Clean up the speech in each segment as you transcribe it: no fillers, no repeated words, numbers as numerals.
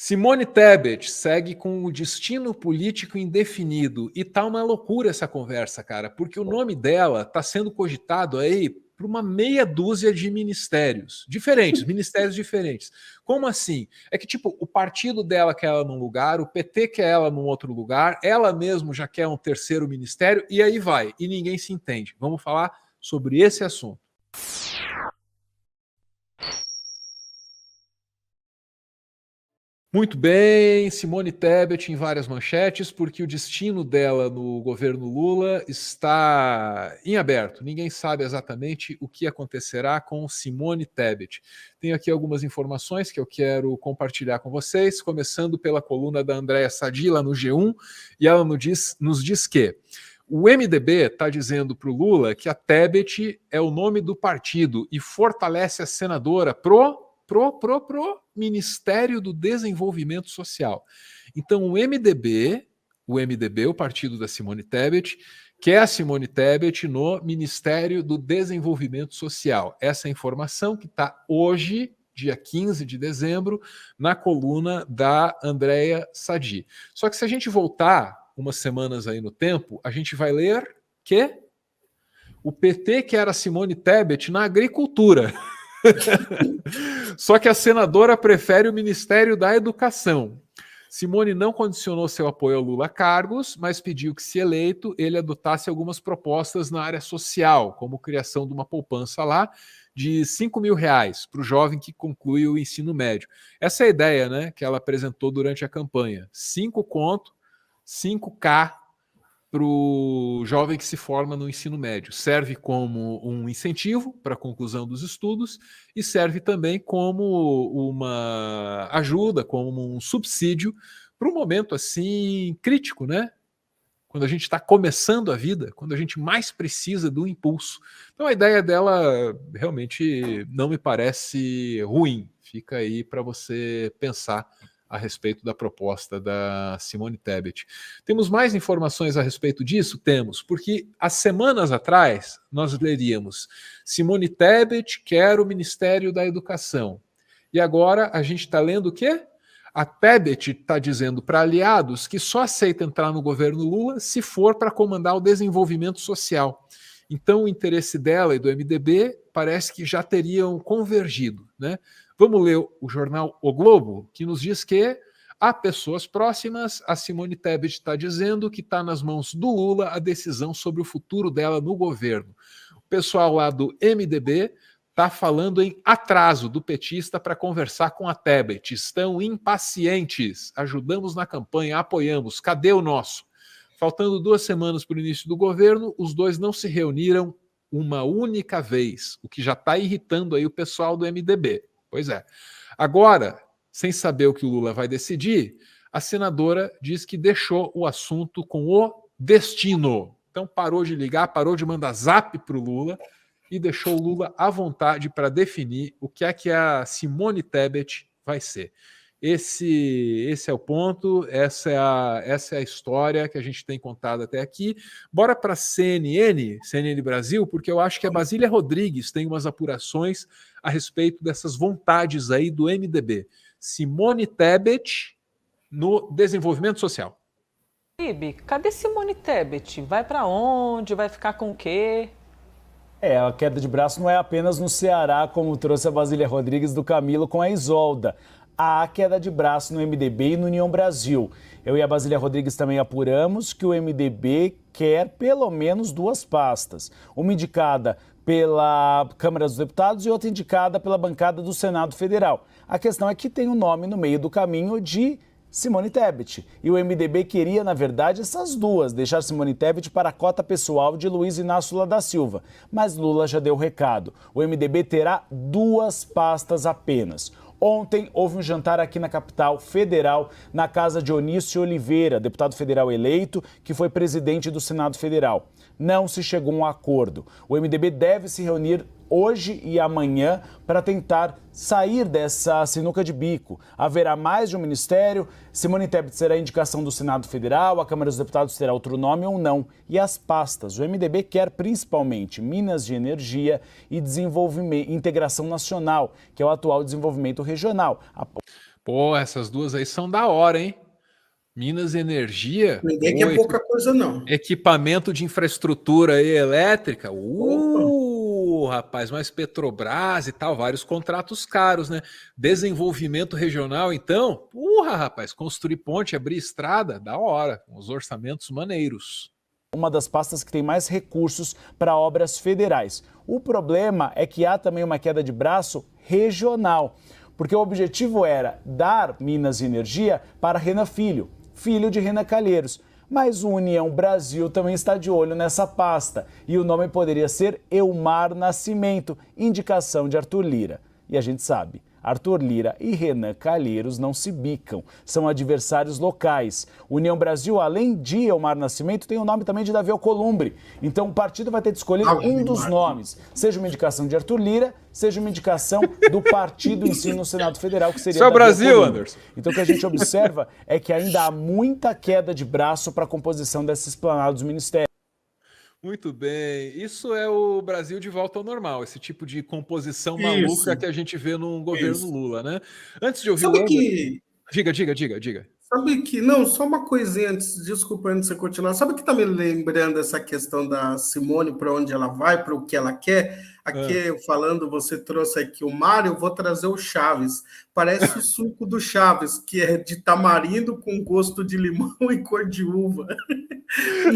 Simone Tebet segue com o destino político indefinido. E tá uma loucura essa conversa, cara, porque o nome dela tá sendo cogitado aí por uma meia dúzia de ministérios diferentes. Como assim? É que, tipo, o partido dela quer ela num lugar, o PT quer ela num outro lugar, ela mesmo já quer um terceiro ministério, e aí vai, e ninguém se entende. Vamos falar sobre esse assunto. Muito bem, Simone Tebet em várias manchetes, porque o destino dela no governo Lula está em aberto. Ninguém sabe exatamente o que acontecerá com Simone Tebet. Tenho aqui algumas informações que eu quero compartilhar com vocês, começando pela coluna da Andréa Sadi, lá no G1, e ela nos diz que o MDB está dizendo para o Lula que a Tebet é o nome do partido e fortalece a senadora pro Ministério do Desenvolvimento Social. Então, o MDB, o partido da Simone Tebet, quer a Simone Tebet no Ministério do Desenvolvimento Social. Essa é a informação que está hoje, dia 15 de dezembro, na coluna da Andréa Sadi. Só que se a gente voltar umas semanas aí no tempo, a gente vai ler que o PT quer a Simone Tebet na agricultura. Só que a senadora prefere o Ministério da Educação. Simone não condicionou seu apoio ao Lula a cargos, mas pediu que, se eleito, ele adotasse algumas propostas na área social, como a criação de uma poupança lá de R$ 5.000 para o jovem que conclui o ensino médio. Essa é a ideia, né, que ela apresentou durante a campanha. 5 conto, 5K para o jovem que se forma no ensino médio. Serve como um incentivo para a conclusão dos estudos e serve também como uma ajuda, como um subsídio para um momento assim crítico, né? Quando a gente está começando a vida, quando a gente mais precisa do impulso. Então a ideia dela realmente não me parece ruim. Fica aí para você pensar a respeito da proposta da Simone Tebet. Temos mais informações a respeito disso? Temos, porque há semanas atrás nós leríamos Simone Tebet quer o Ministério da Educação. E agora a gente está lendo o quê? A Tebet está dizendo para aliados que só aceita entrar no governo Lula se for para comandar o desenvolvimento social. Então o interesse dela e do MDB parece que já teriam convergido, né? Vamos ler o jornal O Globo, que nos diz que há pessoas próximas. A Simone Tebet está dizendo que está nas mãos do Lula a decisão sobre o futuro dela no governo. O pessoal lá do MDB está falando em atraso do petista para conversar com a Tebet. Estão impacientes. Ajudamos na campanha, apoiamos. Cadê o nosso? Faltando 2 semanas para o início do governo, os dois não se reuniram uma única vez, o que já está irritando aí o pessoal do MDB. Pois é. Agora, sem saber o que o Lula vai decidir, a senadora diz que deixou o assunto com o destino. Então parou de ligar, parou de mandar zap para o Lula e deixou o Lula à vontade para definir o que é que a Simone Tebet vai ser. Esse é o ponto, essa é a história que a gente tem contado até aqui. Bora para a CNN Brasil, porque eu acho que a Basília Rodrigues tem umas apurações a respeito dessas vontades aí do MDB. Simone Tebet no desenvolvimento social. Ibe, cadê Simone Tebet? Vai para onde? Vai ficar com o quê? A queda de braço não é apenas no Ceará, como trouxe a Basília Rodrigues do Camilo com a Isolda. Há queda de braço no MDB e no União Brasil. Eu e a Basília Rodrigues também apuramos que o MDB quer pelo menos 2 pastas. Uma indicada pela Câmara dos Deputados e outra indicada pela bancada do Senado Federal. A questão é que tem um nome no meio do caminho de Simone Tebet. E o MDB queria, na verdade, essas 2, deixar Simone Tebet para a cota pessoal de Luiz Inácio Lula da Silva. Mas Lula já deu o recado. O MDB terá 2 pastas apenas. Ontem houve um jantar aqui na capital federal, na casa de Onísio Oliveira, deputado federal eleito, que foi presidente do Senado Federal. Não se chegou a um acordo. O MDB deve se reunir hoje e amanhã para tentar sair dessa sinuca de bico. Haverá mais de um ministério, Simone Tebet será a indicação do Senado Federal, a Câmara dos Deputados terá outro nome ou não. E as pastas, o MDB quer principalmente Minas de Energia e Desenvolvimento, Integração Nacional, que é o atual desenvolvimento regional. Pô, essas duas aí são da hora, hein? Minas Energia, Ninguém quer pouca coisa, não. equipamento de infraestrutura aí elétrica. Opa. Rapaz, mas Petrobras e tal, vários contratos caros, né? Desenvolvimento regional, então, rapaz, construir ponte, abrir estrada, da hora, com os orçamentos maneiros. Uma das pastas que tem mais recursos para obras federais. O problema é que há também uma queda de braço regional, porque o objetivo era dar Minas Energia para Renan Filho, filho de Renan Calheiros. Mas o União Brasil também está de olho nessa pasta e o nome poderia ser Elmar Nascimento, indicação de Arthur Lira. E a gente sabe, Arthur Lira e Renan Calheiros não se bicam, são adversários locais. União Brasil, além de Elmar Nascimento, tem o nome também de Davi Alcolumbre. Então o partido vai ter de escolher um dos nomes, seja uma indicação de Arthur Lira, seja uma indicação do partido em si no Senado Federal, que seria Isso é o Davi Brasil, Alcolumbre. Anderson. Então o que a gente observa é que ainda há muita queda de braço para a composição desses planados ministérios. Muito bem. Isso é o Brasil de volta ao normal, esse tipo de composição maluca que a gente vê num governo Lula, né? Antes de ouvir o Anderson... Diga. Sabe que, não, só uma coisinha antes, desculpa antes de você continuar. Sabe que tá me lembrando essa questão da Simone, para onde ela vai, para o que ela quer? Aqui, falando, você trouxe aqui o Mário, eu vou trazer o Chaves. Parece o suco do Chaves, que é de tamarindo com gosto de limão e cor de uva.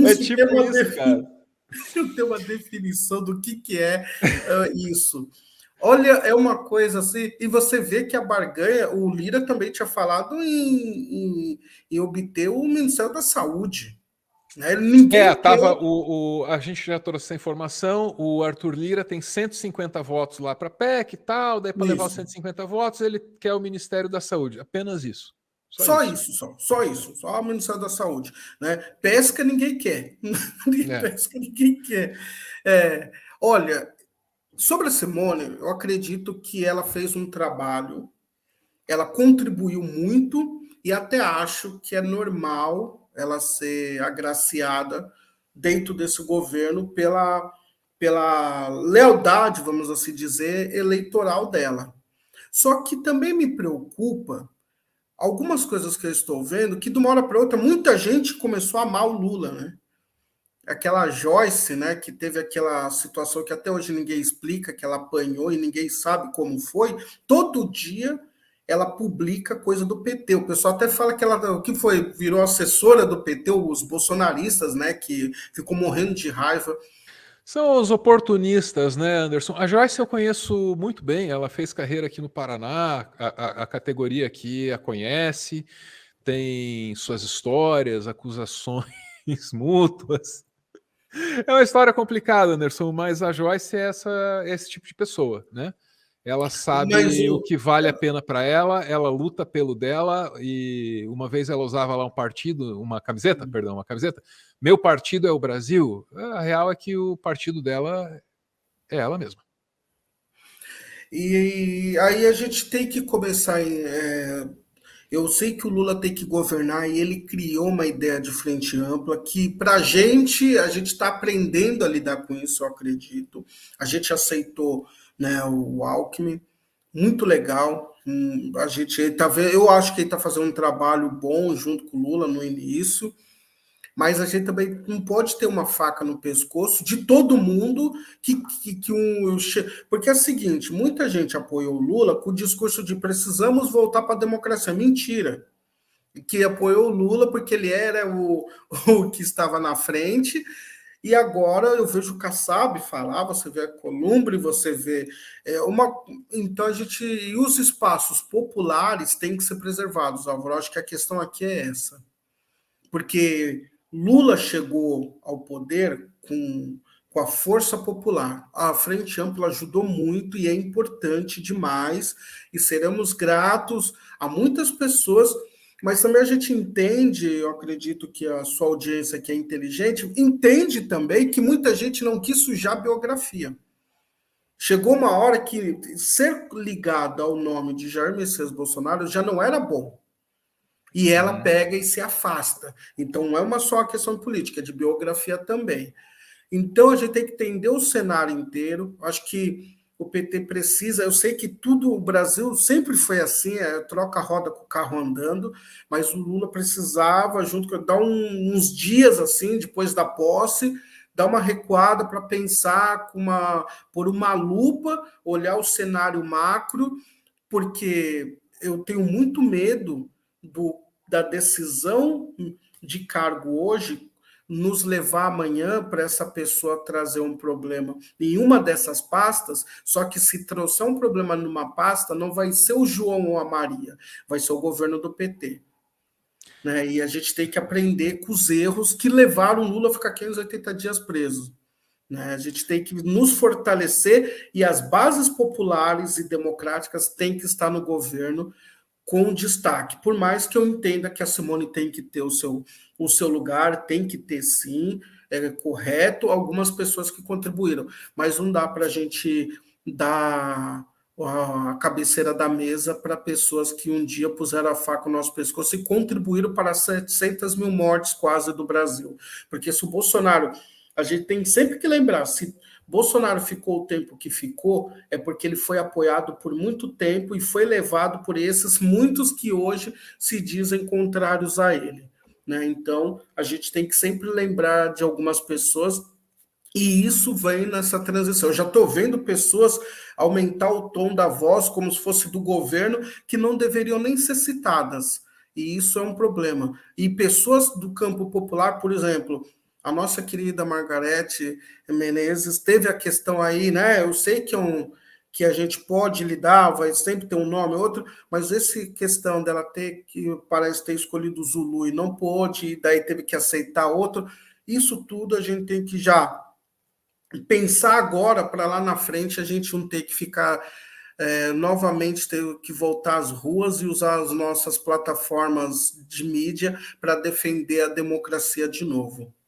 É tipo isso, cara. Eu tenho uma definição do que é isso. Olha, é uma coisa assim, e você vê que a barganha, o Lira também tinha falado em obter o Ministério da Saúde. Né? A gente já trouxe essa informação, o Arthur Lira tem 150 votos lá para a PEC e tal, daí para levar os 150 votos ele quer o Ministério da Saúde, apenas isso. Só isso, só o Ministério da Saúde. Né? Pesca ninguém quer. Pesca ninguém quer. Olha, sobre a Simone, eu acredito que ela fez um trabalho, ela contribuiu muito e até acho que é normal ela ser agraciada dentro desse governo pela lealdade, vamos assim dizer, eleitoral dela. Só que também me preocupa algumas coisas que eu estou vendo, que de uma hora para outra, muita gente começou a amar o Lula, né? Aquela Joyce, né, que teve aquela situação que até hoje ninguém explica, que ela apanhou e ninguém sabe como foi, todo dia ela publica coisa do PT. O pessoal até fala que ela virou assessora do PT, os bolsonaristas, né, que ficou morrendo de raiva. São os oportunistas, né, Anderson? A Joyce eu conheço muito bem, ela fez carreira aqui no Paraná, a categoria aqui a conhece, tem suas histórias, acusações mútuas. É uma história complicada, Anderson, mas a Joyce é esse tipo de pessoa, né? Ela sabe o que vale a pena para ela luta pelo dela, e uma vez ela usava lá uma camiseta, meu partido é o Brasil. A real é que o partido dela é ela mesma. E aí a gente tem que começar. Eu sei que o Lula tem que governar e ele criou uma ideia de frente ampla que, para a gente está aprendendo a lidar com isso, eu acredito. A gente aceitou, né, o Alckmin, muito legal. A gente tá vendo, eu acho que ele está fazendo um trabalho bom junto com o Lula no início. Mas a gente também não pode ter uma faca no pescoço de todo mundo porque é o seguinte, muita gente apoiou o Lula com o discurso de precisamos voltar para a democracia. Mentira. Que apoiou o Lula porque ele era o que estava na frente, e agora eu vejo o Kassab falar, você vê a Columbre, você vê então e os espaços populares têm que ser preservados, Álvaro. Acho que a questão aqui é essa. Porque Lula chegou ao poder com a força popular. A Frente Ampla ajudou muito e é importante demais, e seremos gratos a muitas pessoas, mas também a gente entende, eu acredito que a sua audiência que é inteligente, entende também que muita gente não quis sujar a biografia. Chegou uma hora que ser ligado ao nome de Jair Messias Bolsonaro já não era bom. E ela pega e se afasta. Então, não é uma só questão política, é de biografia também. Então, a gente tem que entender o cenário inteiro. Acho que o PT precisa, eu sei que tudo, o Brasil sempre foi assim, troca a roda com o carro andando, mas o Lula precisava, dar uns dias assim, depois da posse, dar uma recuada para pensar por uma lupa, olhar o cenário macro, porque eu tenho muito medo da decisão de cargo hoje nos levar amanhã para essa pessoa trazer um problema em uma dessas pastas, só que se trouxer um problema numa pasta, não vai ser o João ou a Maria, vai ser o governo do PT. Né? E a gente tem que aprender com os erros que levaram o Lula a ficar 580 dias preso. Né? A gente tem que nos fortalecer e as bases populares e democráticas têm que estar no governo com destaque. Por mais que eu entenda que a Simone tem que ter o seu lugar, tem que ter sim, é correto, algumas pessoas que contribuíram, mas não dá para a gente dar a cabeceira da mesa para pessoas que um dia puseram a faca no nosso pescoço e contribuíram para 700 mil mortes quase do Brasil. Porque se o Bolsonaro, a gente tem sempre que lembrar, se Bolsonaro ficou o tempo que ficou, é porque ele foi apoiado por muito tempo e foi levado por esses muitos que hoje se dizem contrários a ele. Né? Então, a gente tem que sempre lembrar de algumas pessoas e isso vem nessa transição. Eu já estou vendo pessoas aumentar o tom da voz como se fosse do governo, que não deveriam nem ser citadas. E isso é um problema. E pessoas do campo popular, por exemplo, a nossa querida Margarete Menezes teve a questão aí, né? Eu sei que a gente pode lidar, vai sempre ter um nome ou outro, mas essa questão dela parece ter escolhido o Zulu e não pôde, e daí teve que aceitar outro, isso tudo a gente tem que já pensar agora para lá na frente a gente não ter que ficar novamente ter que voltar às ruas e usar as nossas plataformas de mídia para defender a democracia de novo.